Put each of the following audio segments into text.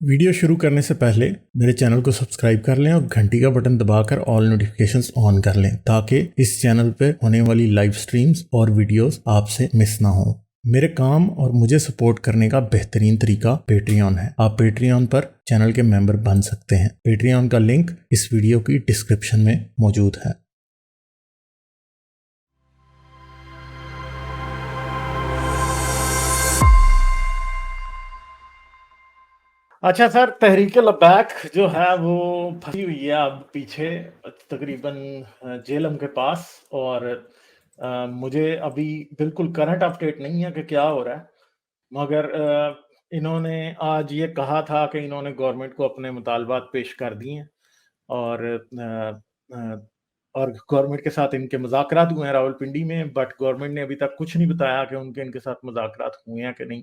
Video शुरू करने से पहले मेरे चैनल को सब्सक्राइब कर लें और घंटी का बटन दबाकर ऑल नोटिफिकेशंस ऑन कर लें ताकि इस चैनल पे होने वाली लाइव स्ट्रीम्स और वीडियोस आपसे मिस ना हो। मेरे काम और मुझे सपोर्ट करने का बेहतरीन तरीका पेट्रियन है। आप पेट्रियन पर चैनल के मेंबर बन सकते हैं। पेट्रियन का लिंक इस वीडियो की डिस्क्रिप्शन में मौजूद है। अच्छा सर, तहरीक लब्बैक जो है वो फंसी हुई है अब पीछे तकरीबन जेलम के पास। और मुझे अभी बिल्कुल करंट अपडेट नहीं है कि क्या हो रहा है, मगर इन्होंने आज ये कहा था कि इन्होंने गवर्नमेंट को अपने मुतालबात पेश कर दिए हैं और गवर्नमेंट के साथ इनके मुज़ाकरात हुए हैं रावलपिंडी में, बट गवर्नमेंट ने अभी तक कुछ नहीं बताया कि उनके इनके साथ मुज़ाकरात हुए हैं कि नहीं।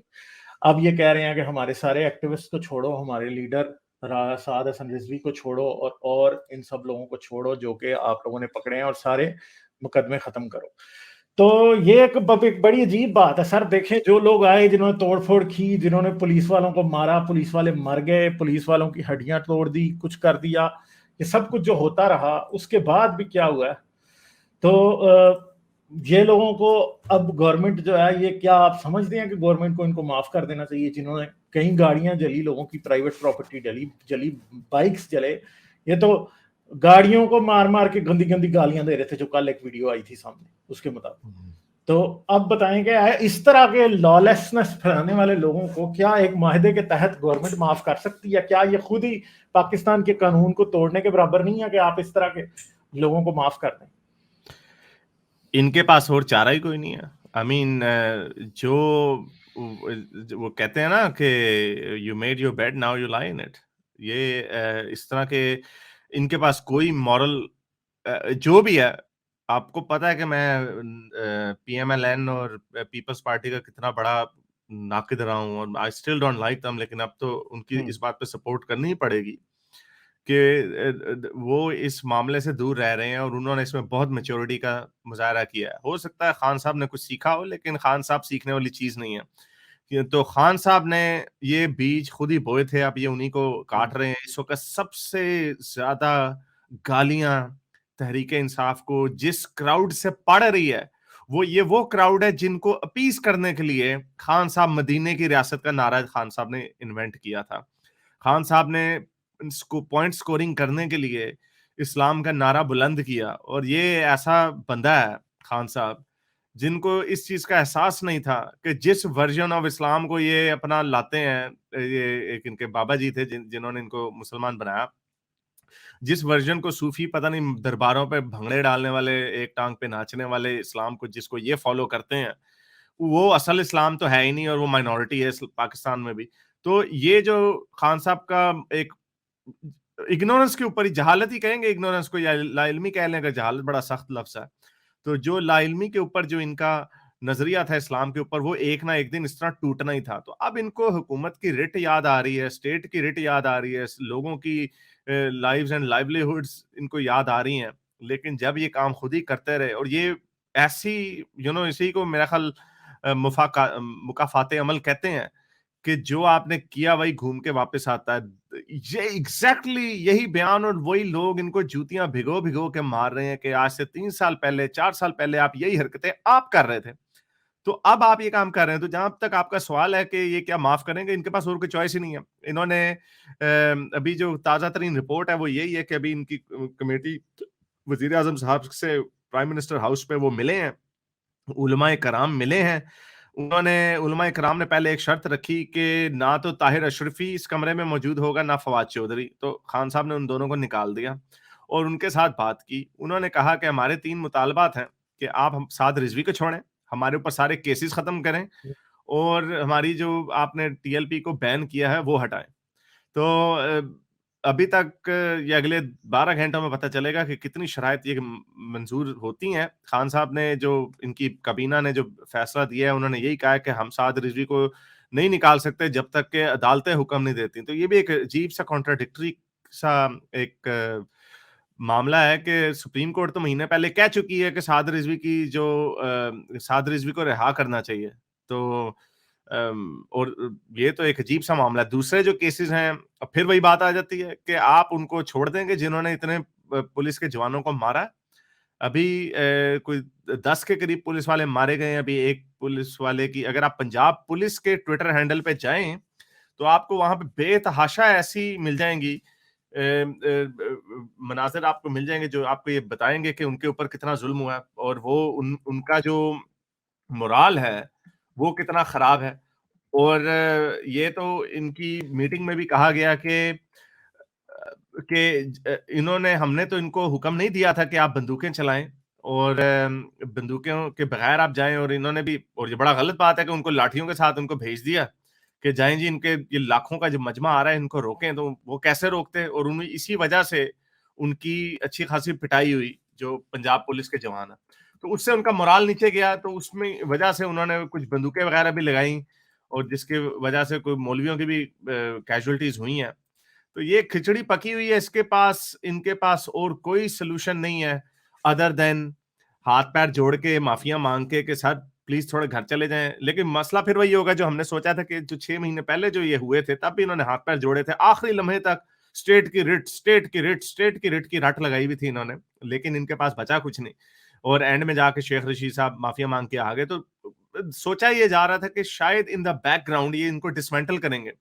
अब ये कह रहे हैं कि हमारे सारे एक्टिविस्ट को छोड़ो, हमारे लीडर साद हसन रिजवी को छोड़ो और इन सब लोगों को छोड़ो जो कि आप लोगों ने पकड़े हैं, और सारे मुकदमे खत्म करो। तो ये एक बड़ी अजीब बात है सर। देखें, जो लोग आए जिन्होंने तोड़फोड़ की, जिन्होंने पुलिस वालों को मारा, पुलिस वाले मर गए, पुलिस वालों की हड्डियां तोड़ दी, कुछ कर दिया, ये सब कुछ जो होता रहा, उसके बाद भी क्या हुआ है? तो ये लोगों को अब गवर्नमेंट जो है, ये क्या आप समझते हैं कि गवर्नमेंट को इनको माफ कर देना चाहिए? जिन्होंने कई गाड़ियां जली, लोगों की प्राइवेट प्रॉपर्टी जली जली बाइक्स जले, ये तो गाड़ियों को मार मार के गंदी गंदी गालियां दे रहे थे, जो कल एक वीडियो आई थी सामने उसके मुताबिक। तो अब बताएं कि इस तरह के लॉलेसनेस फैलाने वाले लोगों को क्या एक माहदे के तहत गवर्नमेंट माफ कर सकती है? क्या ये खुद ही पाकिस्तान के कानून को तोड़ने के बराबर नहीं है कि आप इस तरह के लोगों को माफ कर दें? इनके पास और चारा ही कोई नहीं है। आई मीन जो वो कहते हैं ना कि you made your bed now you lie in it. ये इस तरह के इनके पास कोई मॉरल जो भी है। आपको पता है कि मैं पीएमएलएन और पीपल्स पार्टी का कितना बड़ा नाकिद रहा हूँ और I still don't like them, लेकिन अब तो उनकी इस बात पे सपोर्ट करनी ही पड़ेगी कि वो इस मामले से दूर रह रहे हैं और उन्होंने इसमें बहुत मैच्योरिटी का मुज़ाहरा किया है। हो सकता है खान साहब ने कुछ सीखा हो, लेकिन खान साहब सीखने वाली चीज़ नहीं है। तो खान साहब ने ये बीज खुद ही बोए थे, अब ये उन्हीं को काट रहे हैं। इस वक़्त सबसे ज़्यादा गालियाँ तहरीक-ए-इंसाफ को जिस क्राउड से पड़ रही है, वो क्राउड है जिनको अपीस करने के लिए खान साहब मदीने की रियासत का नारा खान साहब ने इन्वेंट किया था। खान साहब ने इसको पॉइंट स्कोरिंग करने के लिए इस्लाम का नारा बुलंद किया, और ये ऐसा बंदा है खान साहब जिनको इस चीज का एहसास नहीं था कि जिस वर्जन ऑफ इस्लाम को ये अपना लाते हैं, ये एक इनके बाबा जी थे जिन्होंने इनको मुसलमान बनाया। जिस वर्जन को सूफी पता नहीं दरबारों पे भंगड़े डालने वाले, एक टांग पे नाचने वाले इस्लाम को जिसको ये फॉलो करते हैं, वो असल इस्लाम तो है ही नहीं, और वो माइनॉरिटी है पाकिस्तान में भी। तो ये जो खान साहब का एक इग्नोरेंस के ऊपर ही, जहालत ही कहेंगे इग्नोरेंस को, या लाइल्मी कह लें, अगर जहालत बड़ा सख्त लफ्ज है। तो जो लाइल्मी के ऊपर जो इनका नजरिया था इस्लाम के ऊपर, वो एक ना एक दिन इस तरह टूटना ही था। तो अब इनको हुकूमत की रिट याद आ रही है, स्टेट की रिट याद आ रही है, लोगों की लाइव्स एंड लाइवलीहुड्स इनको याद आ रही हैं। लेकिन जब ये काम खुद ही करते रहे, और ये ऐसी इसी को मेरा ख्याल मुकाफाते अमल कहते हैं कि जो आपने किया वही घूम के वापस आता है। ये एग्जैक्टली यही बयान, और वही लोग इनको जूतियां भिगो भिगो के मार रहे हैं कि आज से 3 साल पहले, 4 साल पहले आप यही हरकतें आप कर रहे थे, तो अब आप ये काम कर रहे हैं। तो जहां तक आपका सवाल है कि ये क्या माफ करेंगे, इनके पास और कोई चॉइस ही नहीं है। इन्होंने अभी जो ताजा तरीन रिपोर्ट है वो यही है कि अभी इनकी कमेटी वजीर आजम साहब से प्राइम मिनिस्टर हाउस पे वो मिले हैं, उलमाए कराम मिले हैं। उन्होंने उलमाए कराम ने पहले एक शर्त रखी कि ना तो ताहिर अशरफी इस कमरे में मौजूद होगा, ना फवाद चौधरी। तो खान साहब ने उन दोनों को निकाल दिया और उनके साथ बात की। उन्होंने कहा कि हमारे 3 मुतालबात हैं कि आप हम साद रिजवी को छोड़ें, हमारे ऊपर सारे केसेस खत्म करें, और हमारी जो आपने टीएलपी को बैन किया है वो हटाएं। तो अभी तक ये अगले 12 घंटों में पता चलेगा कि कितनी शराइत ये मंजूर होती हैं। खान साहब ने जो इनकी काबीना ने जो फैसला दिया है, उन्होंने यही कहा है कि हम साद रिजवी को नहीं निकाल सकते जब तक कि अदालतें हुक्म नहीं देती। तो ये भी एक अजीब सा कॉन्ट्राडिक्टरी सा एक मामला है कि सुप्रीम कोर्ट तो महीने पहले कह चुकी है कि साद रिजवी को रिहा करना चाहिए। तो और ये तो एक अजीब सा मामला है। दूसरे जो केसेस हैं, अब फिर वही बात आ जाती है कि आप उनको छोड़ देंगे जिन्होंने इतने पुलिस के जवानों को मारा। अभी कोई 10 के करीब पुलिस वाले मारे गए हैं। अभी एक पुलिस वाले की, अगर आप पंजाब पुलिस के ट्विटर हैंडल पे जाएं तो आपको वहां पे बेतहाशा ऐसी मिल जाएंगी, मनाजिर आपको मिल जाएंगे जो आपको ये बताएंगे कि उनके ऊपर कितना जुल्म हुआ है और वो उनका जो मोराल है वो कितना खराब है। और ये तो इनकी मीटिंग में भी कहा गया कि इन्होंने, हमने तो इनको हुक्म नहीं दिया था कि आप बंदूकें चलाएं और बंदूकों के बगैर आप जाएं, और इन्होंने भी, और ये बड़ा गलत बात है कि उनको लाठियों के साथ उनको भेज दिया कि जाएं जी, इनके ये लाखों का जो मजमा आ रहा है इनको रोकें। तो वो कैसे रोकते? और उन्हें इसी वजह से उनकी अच्छी खासी पिटाई हुई जो पंजाब पुलिस के जवान है, तो उससे उनका मोराल नीचे गया। तो उसमें वजह से उन्होंने कुछ बंदूकें वगैरह भी लगाई और जिसके वजह से कोई मौलवियों की भी कैजुअलिटीज हुई हैं। तो ये खिचड़ी पकी हुई है, इनके पास और कोई सोल्यूशन नहीं है अदर देन हाथ पैर जोड़ के माफिया मांग के कि सर प्लीज थोड़े घर चले जाएं। लेकिन मसला फिर वही होगा जो हमने सोचा था कि जो 6 महीने पहले जो ये हुए थे तब भी इन्होंने हाथ पैर जोड़े थे, आखिरी लम्हे तक स्टेट की रट लगाई हुई थी इन्होंने, लेकिन इनके पास बचा कुछ नहीं। और एंड में जाके शेख रशीद साहब माफिया मांग के आ गए। तो सोचा ये जा रहा था कि शायद इन द बैकग्राउंड ये इनको डिसमेंटल करेंगे,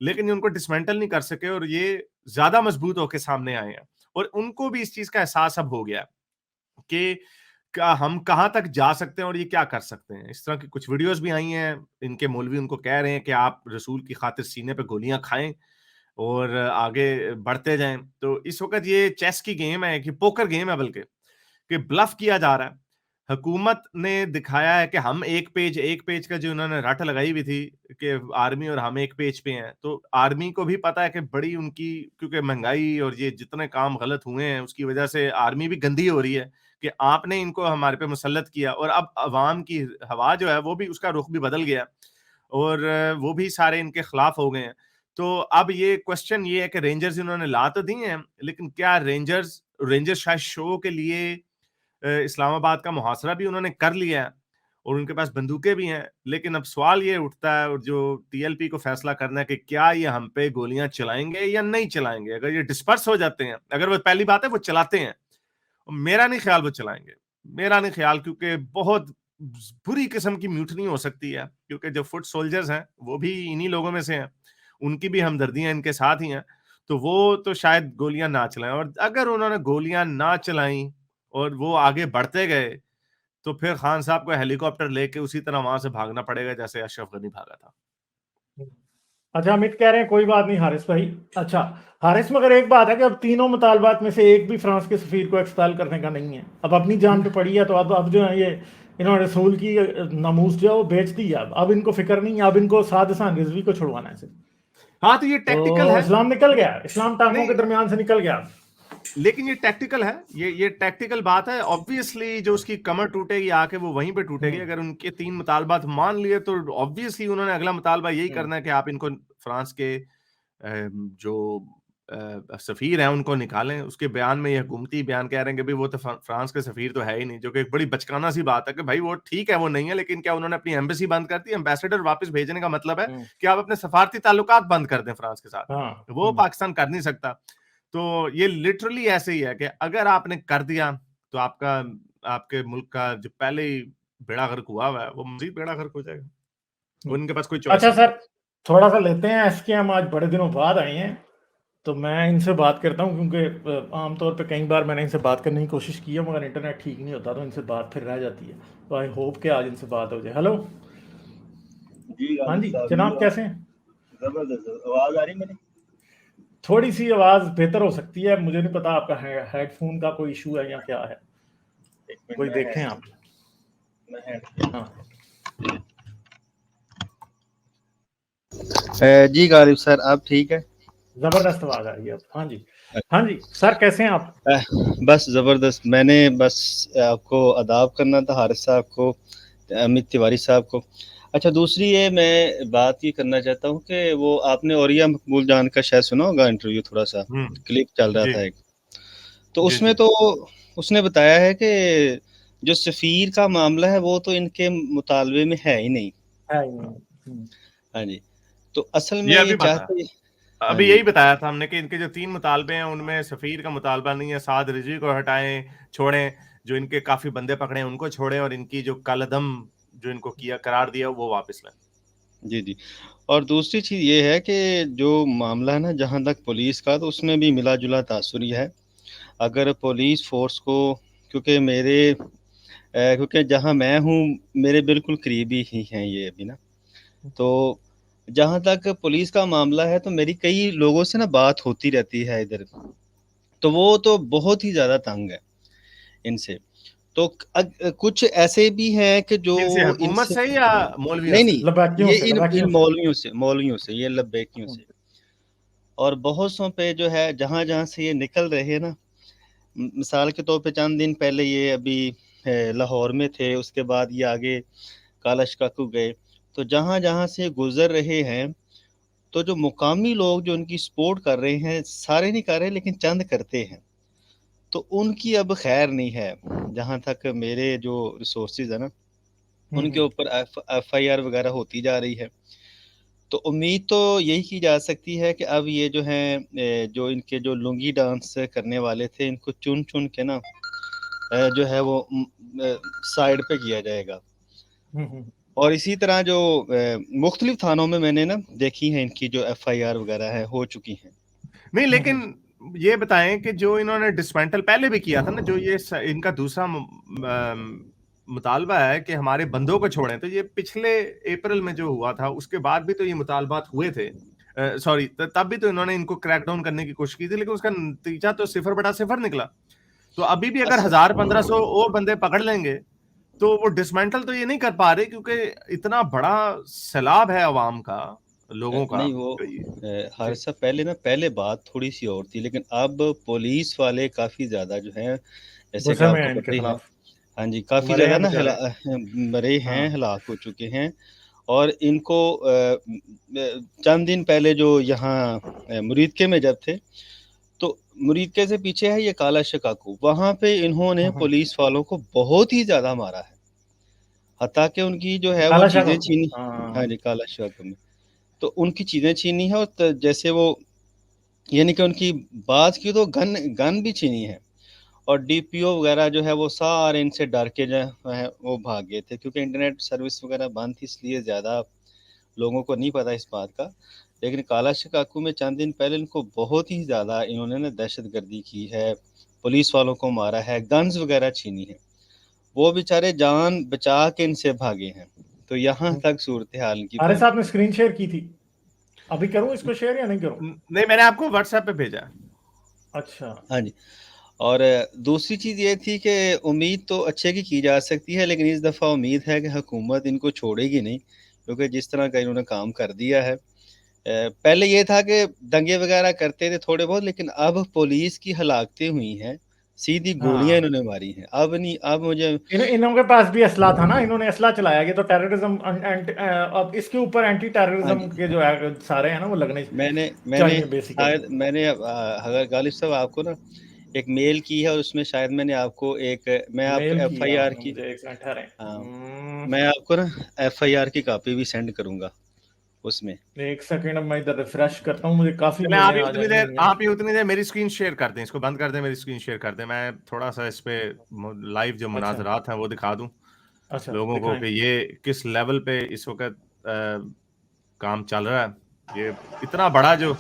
लेकिन ये उनको डिसमेंटल नहीं कर सके और ये ज्यादा मजबूत होकर सामने आए हैं। और उनको भी इस चीज का एहसास अब हो गया कि हम कहां तक जा सकते हैं और ये क्या कर सकते हैं। इस तरह की कुछ वीडियोस भी आई हैं, इनके मौलवी उनको कह रहे हैं कि आप रसूल की खातिर सीने पे गोलियां खाएं और आगे बढ़ते जाएं। तो इस वक्त ये चेस की गेम है कि पोकर गेम है, बल्कि कि ब्लफ किया जा रहा है। हुकूमत ने दिखाया है कि हम एक पेज का जो उन्होंने रट लगाई हुई थी कि आर्मी और हम एक पेज पे हैं, तो आर्मी को भी पता है कि बड़ी उनकी, क्योंकि महंगाई और ये जितने काम गलत हुए हैं उसकी वजह से आर्मी भी गंदी हो रही है कि आपने इनको हमारे पे मुसल्लत किया। और अब अवाम की हवा जो है वो भी, उसका रुख भी बदल गया और वो भी सारे इनके खिलाफ हो गए हैं। तो अब ये क्वेश्चन ये है कि रेंजर्स इन्होंने ला तो दी हैं, लेकिन क्या रेंजर्स शायद शो के लिए इस्लामाबाद का मुहासरा भी उन्होंने कर लिया है और उनके पास बंदूकें भी हैं। लेकिन अब सवाल ये उठता है, और जो टीएलपी को फैसला करना है कि क्या ये हम पे गोलियां चलाएंगे या नहीं चलाएंगे। अगर ये डिस्पर्स हो जाते हैं, अगर वो, पहली बात है वो चलाते हैं, मेरा नहीं ख्याल वो चलाएंगे, मेरा नहीं ख्याल, क्योंकि बहुत बुरी किस्म की म्यूटनी हो सकती है, क्योंकि जो फुट सोल्जर्स हैं वो भी इन्हीं लोगों में से हैं, उनकी भी हमदर्दियां इनके साथ ही हैं। तो वो तो शायद गोलियां ना चलाएं, और अगर उन्होंने गोलियां ना चलाई और वो आगे बढ़ते गए तो फिर खान साहब को हेलीकॉप्टर लेके उसी तरह वहां से भागना पड़ेगा जैसे अशरफ गनी भागा था। अच्छा, अमित कह रहे हैं कोई बात नहीं हारिस भाई। अच्छा हारिस, मगर एक बात है कि अब तीनों मुतालबात में से एक भी फ्रांस के सफीर को एक्सपेल करने का नहीं है। अब अपनी जान पे पड़ी है, तो अब जो है ये इन्होंने रसूल की नामूस जो है वो बेच दी है। अब इनको फिक्र नहीं है, अब इनको साद हसन रिजवी को छुड़वाना है सिर्फ। हाँ, तो ये टैक्टिकल है। इस्लाम निकल गया, इस्लाम टांगों के दरमियान से निकल गया। लेकिन ये टैक्टिकल है, ये टैक्टिकल बात है। ऑब्वियसली जो उसकी कमर टूटेगी आके वो वहीं पे टूटेगी। अगर उनके 3 मुतालबात मान लिए तो ऑब्वियसली उन्होंने अगला मुतालबा यही करना है कि आप इनको फ्रांस के जो सफीर हैं उनको निकालें। उसके बयान में ये हुकूमती बयान कह रहे हैं कि भाई वो तो फ्रांस के सफीर तो है ही नहीं, जो कि एक बड़ी बचकाना सी बात है कि भाई वो ठीक है, वो नहीं है, लेकिन क्या उन्होंने अपनी एम्बेसी बंद कर दी? एम्बेसडर वापस भेजने का मतलब है कि आप अपने सफारती ताल्लुकात बंद कर दें फ्रांस के साथ। वो पाकिस्तान कर नहीं सकता। तो ये लिटरली ऐसे ही है कि अगर आपने कर दिया तो आपके मुल्क का जो पहले ही बेड़ा गर्क हुआ है वो मजीद बेड़ा गर्क हो जाएगा। उनके पास कोई चॉइस अच्छा सर, थोड़ा सा लेते हैं एसके, हम आज बड़े दिनों बाद आए हैं तो मैं इनसे बात करता हूँ, क्योंकि आमतौर पे कई बार मैंने इनसे बात करने की कोशिश की है मगर इंटरनेट ठीक नहीं होता, तो इनसे बात फिर रह जाती है। तो आई होप कि आज इनसे बात हो जाए। हेलो जी, हाँ जी जनाब, कैसे हैं? जबरदस्त आवाज आ रही मेरी? थोड़ी सी आवाज़ बेहतर हो सकती है, मुझे नहीं पता आपका हेडफोन का कोई इशू है या क्या है, कोई देखें आप। हाँ जी गालिब सर, आप ठीक है? जबरदस्त आवाज आ रही है अब। हाँ जी सर, कैसे हैं आप? बस जबरदस्त। मैंने बस आपको अदाब करना था, हारिस साहब को, अमित तिवारी साहब को। अच्छा, दूसरी ये मैं बात ये करना चाहता हूँ कि वो आपने औरिया मकबूल जान का शायद सुना होगा इंटरव्यू, थोड़ा सा क्लिप चल रहा था एक, तो उसमें तो उसने बताया है कि जो सफीर का मामला है वो तो इनके मुतालबे में है ही नहीं। हाँ जी, तो असल में ये ये अभी पता चाहते हाँ अभी जी, यही बताया था हमने कि इनके जो 3 मुतालबे हैं उनमें सफ़ीर का मुतालबा नहीं है, साद रिज़वी को हटाएँ, छोड़ें, जो इनके काफ़ी बंदे पकड़े हैं उनको छोड़ें और इनकी जो कालेअदम जो इनको किया करार दिया वो वापस लें। जी, जी। और दूसरी चीज़ ये है कि जो मामला है ना जहाँ तक पुलिस का तो उसमें भी मिला-जुला तासुर ही है। अगर पुलिस फ़ोर्स को क्योंकि क्योंकि जहाँ मैं हूँ मेरे बिल्कुल करीबी ही हैं ये अभी ना। तो जहाँ तक पुलिस का मामला है तो मेरी कई लोगों से ना बात होती रहती है इधर। तो वो तो बहुत ही ज़्यादा तंग है इनसे। तो कुछ ऐसे भी हैं कि जो किनसे हुकूमत इनसे से या मौलवियों नहीं, से? नहीं, लबैकियों ये से, इन लबैकियों से। मौलवियों से, ये लब्बैकियों से। और बहुत सौ पे जो है जहाँ-जहाँ से ये निकल रहे हैं ना मिसाल के तौर पे चंद दिन पहले ये अभी लाहौर में थे, उसके बाद ये आगे काला शकाकू गए। तो जहाँ-जहाँ से गुज़र रहे हैं, तो जो मुकामी लोग जो उनकी सपोर्ट कर रहे हैं, सारे नहीं कर रहे लेकिन चंद करते हैं। तो उनकी अब खैर नहीं है। जहाँ तक मेरे जो रिसोर्सेज़ है ना, उनके ऊपर एफआईआर वगैरह होती जा रही है। तो उम्मीद तो यही की जा सकती है कि अब ये जो हैं जो इनके जो लुंगी डांस करने वाले थे, इनको चुन-चुन के ना जो है वो साइड पे किया जाएगा। और इसी तरह जो मुख्तलिफ थानों में मैंने ना देखी हैं इनकी जो एफआईआर वगैरह है हो चुकी हैं। नहीं, लेकिन ये बताएँ कि जो इन्होंने डिसमेंटल पहले भी किया था ना, जो ये स इनका दूसरा मुतालबा है कि हमारे बंदों को छोड़ें, तो ये पिछले अप्रैल में जो हुआ था, उसके बाद भी तो ये मुतालबात हुए थे। सॉरी त तब भी तो इन्होंने इनको क्रैक डाउन करने की कोशिश की थी, लेकिन उसका नतीजा तो 0 बटा 0 निकला। तो अभी भी अगर असल 1000-1500 और बंदे पकड़ लेंगे, तो वो डिसमेंटल तो ये नहीं कर पा रहे क्योंकि इतना बड़ा सैलाब है अवाम का, लोगों का। नहीं वो तो ये जी। हारिस साहब पहले बात थोड़ी-सी और थी लेकिन अब पुलिस वाले काफ़ी ज़्यादा जो हैं जैसे कि गुस्से में आपको है इनके पता ही है खिलाफ। हाँ जी, काफ़ी मरे ज़्यादा हैं ना बेचारे। मरे हैं, हाँ। हलाक हो चुके हैं और इनको चंद दिन पहले जो यहाँ मुरीदके में जब थे, तो मुरीदके से पीछे है ये काला शकाकू, वहाँ पे इन्होंने पुलिस वालों को बहुत ही ज़्यादा मारा है। हत्ता कि उनकी जो है वो काला चीज़ें शाह। छीनी हाँ हाँ। जी, काला शकाकू में। तो उनकी चीज़ें छीनी है और जैसे वो यानी कि उनकी बात की तो गन गन भी छीनी है और डीपीओ वगैरह जो है वो सारे इनसे डर के जो है वो भाग गए थे क्योंकि इंटरनेट सर्विस वगैरह बंद थी इसलिए ज़्यादा लोगों को नहीं पता इस बात का। लेकिन काला शकाकू में चंद दिन पहले इनको बहुत ही ज़्यादा इन्होंने ना दहशतगर्दी की है, पुलिस वालों को मारा है, गन्स वगैरह छीनी है। वो बेचारे जान बचा के इनसे भागे हैं। तो यहाँ तक सूरत-ए-हाल इनकी अरे पहुँची साहब ने है। स्क्रीन शेयर की थी। अभी करूँ इसको शेयर या नहीं करूँ? नहीं, मैंने आपको व्हाट्सएप पे भेजा है। अच्छा। हाँ जी। और दूसरी चीज़ ये थी कि उम्मीद तो अच्छे की जा सकती है, लेकिन इस दफ़ा उम्मीद है कि हुकूमत इनको छोड़ेगी नहीं, क्योंकि जिस तरह का इन्होंने काम कर दिया है। पहले ये था कि दंगे वगैरह करते थे थोड़े बहुत, लेकिन अब पुलिस की हलाकतें हुई हैं, सीधी गोलियाँ हाँ। इन्होंने मारी हैं। अब नहीं, अब मुझे इन्हों के पास भी असला था ना, इन्होंने असला चलाया। ये तो टेररिज्म अब इसके ऊपर एंटी हाँ टेररिज्म जी, के जो है सारे हैं ना वो लगने मैंने मैंने चाहिए बेसिकली। शायद मैंने अगर गालिब साहब आपको ना एक मेल की है और उसमें शायद मैंने आपको मैं आपको मेल किया एफआईआर आपने की मुझे, एक सेकंड ठहरें। हाँ, मैं आपको ना एफआईआर की कॉपी भी सेंड करूँगा उसमें। एक सेकंड, अब मैं इधर रिफ्रेश करता हूँ, मुझे काफी चलें मेलें आज आई हुई हैं। आप ही उतनी देर मेरी स्क्रीन शेयर कर दें, इसको बंद कर दें, मेरी स्क्रीन शेयर कर दें। मैं थोड़ा-सा इस पे लाइव जो अच्छा। मुनाज़रात हैं वो दिखा दूँ अच्छा लोगों को दिखाएं। कि ये किस लेवल पे इस वक़्त काम चल रहा है। ये इतना बड़ा जो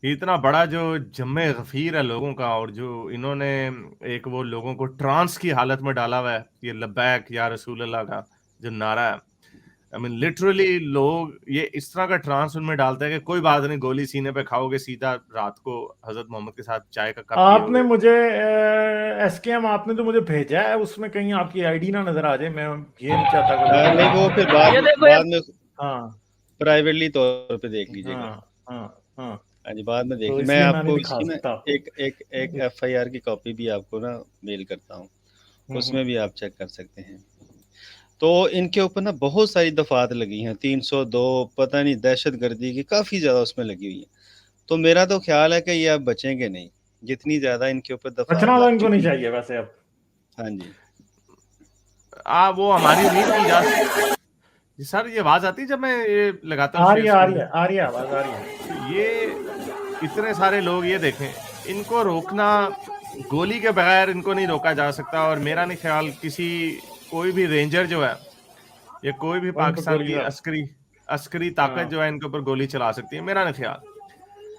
इतना बड़ा जो जम्मे गफ़ीर है लोगों का और जो इन्होंने एक वो लोगों को ट्रांस की हालत में डाला हुआ है, ये लब्बैक या रसूल अल्लाह का जो नारा है। आई मीन लिटरली लोग ये इस तरह का ट्रांस उनमें डालते हैं कि कोई बात नहीं, गोली सीने पे खाओगे, सीधा रात को हज़रत मोहम्मद के साथ चाय का कप आपने पियोगे। मुझे एसकेएम आपने तो मुझे भेजा है, उसमें कहीं आपकी आईडी ना नजर आ जाए। मैं ये नहीं चाहता कि वो नहीं वो फिर बाद में हाँ प्राइवेटली तौर पे देख लीजिएगा। हाँ हाँ हाँ। हाँ जी, बाद में देख तो ली मैं इसलिए मैं नहीं आपको दिखा इसकी ना सकता आपको। एक एफआईआर की कॉपी भी आपको ना मेल करता हूँ, हम्म। उसमें भी आप चेक कर सकते हैं। तो इनके ऊपर ना बहुत सारी दफ़ात लगी हैं, 302 पता नहीं दहशतगर्दी की काफ़ी ज़्यादा उसमें लगी हुई है। तो मेरा तो ख़्याल है कि ये अब बचेंगे नहीं, जितनी ज़्यादा इनके ऊपर दफ़ात बचना तो लग इनको नहीं चुकी हैं। चाहिए वैसे अब। हाँ जी। वो हमारी उम्मीद की जा जी सर, ये आवाज आती है जब मैं ये लगाता हूँ आ रही है, आ शेयर रही है, आ रही है, आवाज आ रही है। स्क्रीन। ये इतने सारे लोग, ये देखें, इनको रोकना, गोली के बगैर इनको नहीं रोका जा सकता। और मेरा नहीं ख्याल कोई भी रेंजर जो है या कोई भी वो इन पर पाकिस्तान गोली की चला अस्करी ताकत हाँ, जो है इनके ऊपर गोली चला सकती है, मेरा नहीं ख्याल।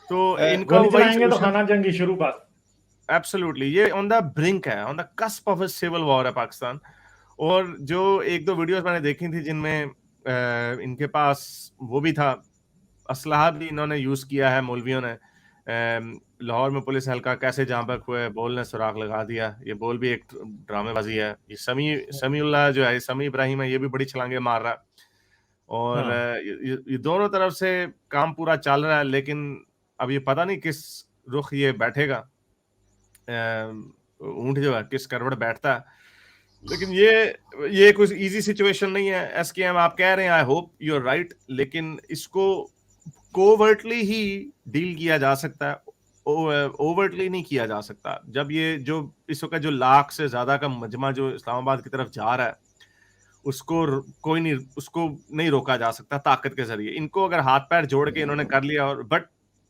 तो इनको गोली वही चलाएंगे तो सोल्यूशन, खाना जंगी शुरू बात। एब्सोल्युटली, ये ऑन द ब्रिंक है, on the cusp of a civil war है पाकिस्तान। और जो एक दो वीडियोस मैंने देखी थी जिनमें इनके पास वो भी था, असलहा भी इन्होंने यूज किया है मौलवियों ने। लाहौर में पुलिस हल्का कैसे जहां पर हुए, बोल ने सुराग लगा दिया, ये बोल भी एक ड्रामेबाजी है। ये समीउल्लाह जो है, समी इब्राहिम है, ये भी बड़ी छलांगे मार रहा है। और हाँ, ये दोनों तरफ से काम पूरा चल रहा है, लेकिन अब ये पता नहीं किस रुख ये बैठेगा, ऊंट जो है किस करवट बैठता है। लेकिन ये कुछ इजी सिचुएशन नहीं है। एसकेएम आप कह रहे हैं, I hope you are right, लेकिन इसको कोवर्टली ही डील किया जा सकता है, ओवर्टली नहीं किया जा सकता। जब ये जो इस वक्त जो लाख से ज्यादा का मजमा जो इस्लामाबाद की तरफ जा रहा है, कोई नहीं, उसको नहीं रोका जा सकता ताकत के जरिए। इनको अगर हाथ पैर जोड़ के इन्होंने कर लिया, और बट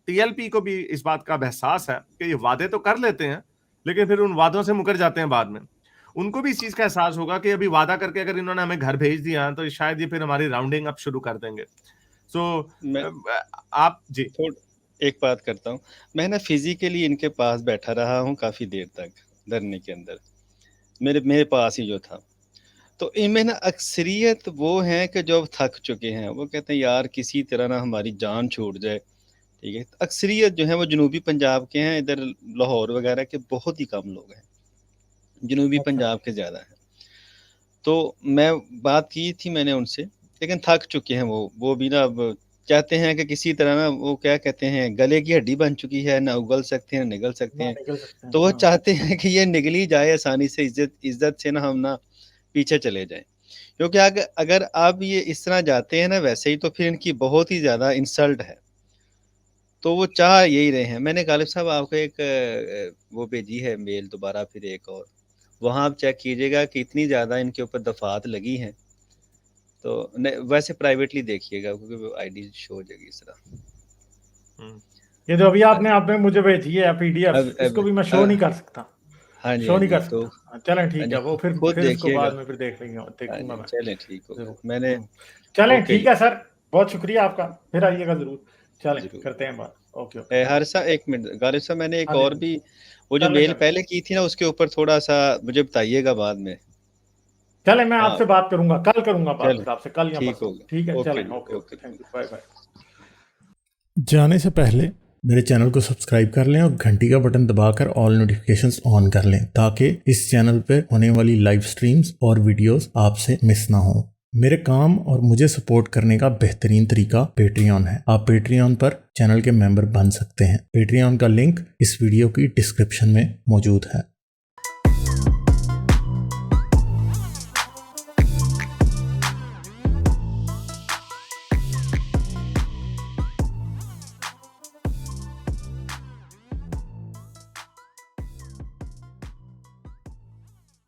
टीएलपी को भी इस बात का एहसास है कि ये वादे तो कर लेते हैं, लेकिन फिर उन वादों से मुकर जाते हैं बाद में। उनको भी इस चीज का एहसास होगा कि अभी वादा करके अगर इन्होंने हमें घर भेज दिया तो शायद ये फिर हमारी राउंडिंग अप शुरू कर देंगे। सो मैं आप जी एक बात करता हूँ। मैं ना फिजिकली इनके पास बैठा रहा हूँ काफी देर तक धरने के अंदर, मेरे पास ही जो था। तो इनमें ना अक्सरियत वो हैं कि जो थक चुके हैं, वो कहते हैं यार किसी तरह ना हमारी जान छूट जाए, ठीक है। अक्सरियत जो है वो जनूबी पंजाब के हैं, इधर लाहौर वगैरह के बहुत ही कम लोग हैं, जनूबी अच्छा, पंजाब के ज़्यादा हैं। तो मैं बात की थी मैंने उनसे, लेकिन थक चुके हैं वो भी ना। अब चाहते हैं कि किसी तरह ना, वो क्या कहते हैं, गले की हड्डी बन चुकी है, ना उगल सकते हैं, निगल सकते ना हैं। निकल सकते हैं तो वो हाँ। चाहते हैं कि ये निगली जाए आसानी से, इज्जत से ना हम ना पीछे चले जाएं। क्योंकि अगर अब ये इस तरह जाते हैं ना वैसे ही, तो फिर इनकी बहुत ही ज़्यादा इंसल्ट है। तो वो चाह यही रहे हैं। मैंने गालिब साहब आपको एक वो भेजी है मेल दोबारा, फिर एक और, वहाँ आप चेक कीजिएगा कि इतनी ज़्यादा इनके ऊपर दफात लगी हैं। तो वैसे प्राइवेटली देखिएगा, क्योंकि आईडी शो हो जाएगी इस तरह। ये जो अभी हाँ आपने आपने मुझे भेजी है पीडीएफ, इसको भी मैं शो नहीं कर सकता, हाँ जी, शो हाँ नहीं जी। कर तो सकता। चलें हाँ ठीक जी, है, वो खुद फिर इसको देखिएगा। बाद में फिर हाँ देखूंगा जी, मैं चलें, ठीक हो गया। जरूर। मैंने चलें ओके ठीक जी, है सर, बहुत शुक्रिया आपका, फिर आइएगा जरूर। चलें जरूर। करते हैं बात। Okay okay. हारिसा एक मिनट, गालिब साहब मैंने एक हाँ जी और हाँ जी, भी, वो जो कर लें मेल कर लें। पहले की थी ना, उसके ऊपर थोड़ा सा मुझे बताइएगा बाद में। चलें मैं हाँ आपसे बात करूंगा, कल करूंगा बात चलें, आपसे, कल या ठीक परसों। हो गया। ठीक है, ओके चलें, जी, okay okay, okay. Thank you, bye bye. जाने से पहले मेरे चैनल को सब्सक्राइब कर लें और घंटी का बटन दबाकर ऑल नोटिफिकेशंस ऑन कर लें, ताकि इस चैनल पर होने वाली लाइव स्ट्रीम्स और वीडियोस आपसे मिस ना हो। मेरे काम और मुझे सपोर्ट करने का बेहतरीन तरीका पेट्रियन है। आप पेट्रियन पर चैनल के मेंबर बन सकते हैं। पेट्रियन का लिंक इस वीडियो की डिस्क्रिप्शन में मौजूद है।